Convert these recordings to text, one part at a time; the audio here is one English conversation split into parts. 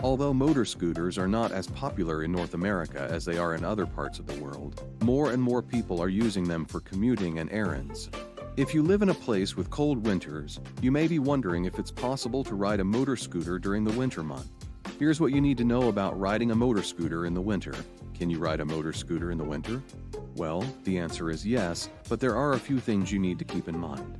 Although motor scooters are not as popular in North America as they are in other parts of the world, more and more people are using them for commuting and errands. If you live in a place with cold winters, you may be wondering if it's possible to ride a motor scooter during the winter month. Here's what you need to know about riding a motor scooter in the winter. Can you ride a motor scooter in the winter? Well, the answer is yes, but there are a few things you need to keep in mind.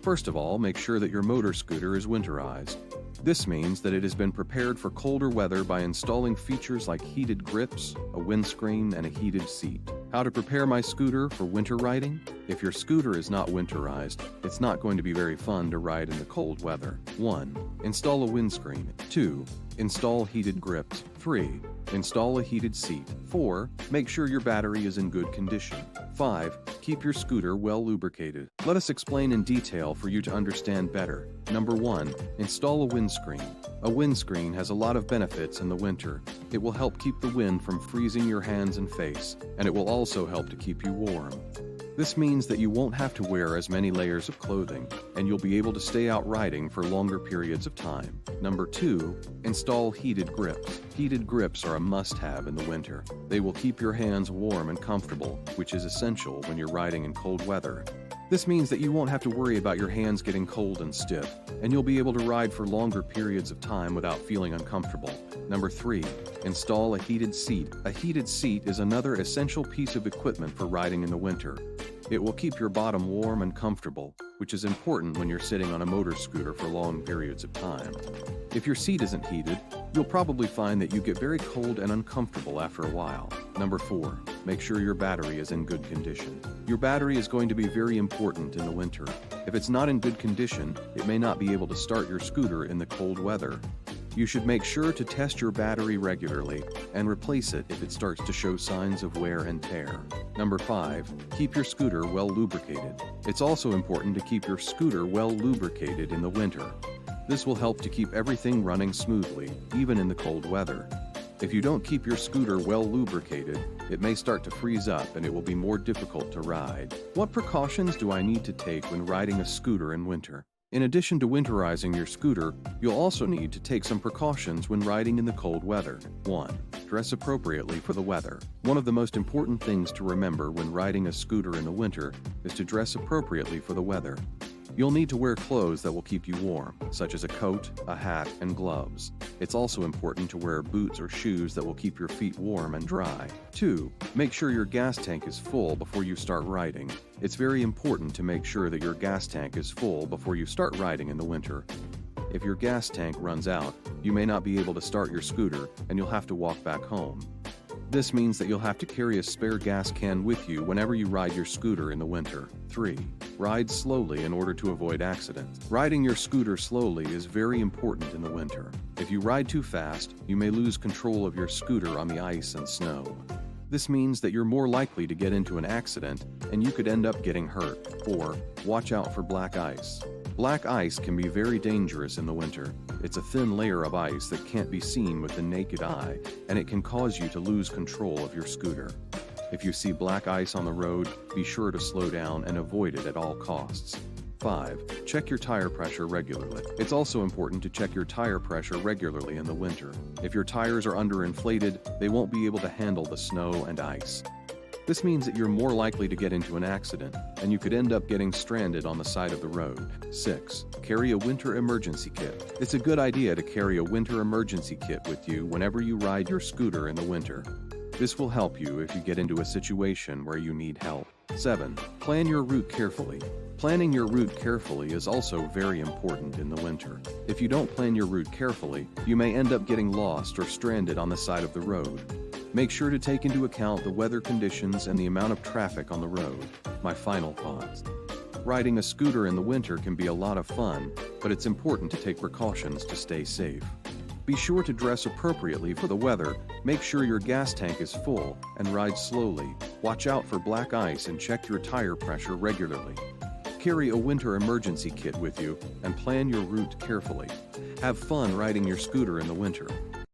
First of all, make sure that your motor scooter is winterized. This means that it has been prepared for colder weather by installing features like heated grips, a windscreen, and a heated seat. How to prepare my scooter for winter riding? If your scooter is not winterized, it's not going to be very fun to ride in the cold weather. 1. Install a windscreen. 2. Install heated grips. 3. Install a heated seat. 4. Make sure your battery is in good condition. 5. Keep your scooter well lubricated. Let us explain in detail for you to understand better. Number 1. Install a windscreen. A windscreen has a lot of benefits in the winter. It will help keep the wind from freezing your hands and face, and it will also help to keep you warm. This means that you won't have to wear as many layers of clothing, and you'll be able to stay out riding for longer periods of time. Number 2. Install heated grips. Heated grips are a must-have in the winter. They will keep your hands warm and comfortable, which is essential when you're riding in cold weather. This means that you won't have to worry about your hands getting cold and stiff, and you'll be able to ride for longer periods of time without feeling uncomfortable. Number 3. Install a heated seat. A heated seat is another essential piece of equipment for riding in the winter. It will keep your bottom warm and comfortable, which is important when you're sitting on a motor scooter for long periods of time. If your seat isn't heated, you'll probably find that you get very cold and uncomfortable after a while. Number 4. Make sure your battery is in good condition. Your battery is going to be very important in the winter. If it's not in good condition, it may not be able to start your scooter in the cold weather. You should make sure to test your battery regularly and replace it if it starts to show signs of wear and tear. Number 5. Keep your scooter well lubricated. It's also important to keep your scooter well lubricated in the winter. This will help to keep everything running smoothly, even in the cold weather. If you don't keep your scooter well lubricated, it may start to freeze up and it will be more difficult to ride. What precautions do I need to take when riding a scooter in winter? In addition to winterizing your scooter, you'll also need to take some precautions when riding in the cold weather. 1. Dress appropriately for the weather. One of the most important things to remember when riding a scooter in the winter is to dress appropriately for the weather. You'll need to wear clothes that will keep you warm, such as a coat, a hat, and gloves. It's also important to wear boots or shoes that will keep your feet warm and dry. 2. Make sure your gas tank is full before you start riding. It's very important to make sure that your gas tank is full before you start riding in the winter. If your gas tank runs out, you may not be able to start your scooter and you'll have to walk back home. This means that you'll have to carry a spare gas can with you whenever you ride your scooter in the winter. 3. Ride slowly in order to avoid accidents. Riding your scooter slowly is very important in the winter. If you ride too fast, you may lose control of your scooter on the ice and snow. This means that you're more likely to get into an accident and you could end up getting hurt. 4. Watch out for black ice. Black ice can be very dangerous in the winter. It's a thin layer of ice that can't be seen with the naked eye, and it can cause you to lose control of your scooter. If you see black ice on the road, be sure to slow down and avoid it at all costs. 5. Check your tire pressure regularly. It's also important to check your tire pressure regularly in the winter. If your tires are underinflated, they won't be able to handle the snow and ice. This means that you're more likely to get into an accident, and you could end up getting stranded on the side of the road. 6. Carry a winter emergency kit. It's a good idea to carry a winter emergency kit with you whenever you ride your scooter in the winter. This will help you if you get into a situation where you need help. 7. Plan your route carefully. Planning your route carefully is also very important in the winter. If you don't plan your route carefully, you may end up getting lost or stranded on the side of the road. Make sure to take into account the weather conditions and the amount of traffic on the road. My final thoughts. Riding a scooter in the winter can be a lot of fun, but it's important to take precautions to stay safe. Be sure to dress appropriately for the weather, make sure your gas tank is full, and ride slowly. Watch out for black ice and check your tire pressure regularly. Carry a winter emergency kit with you and plan your route carefully. Have fun riding your scooter in the winter.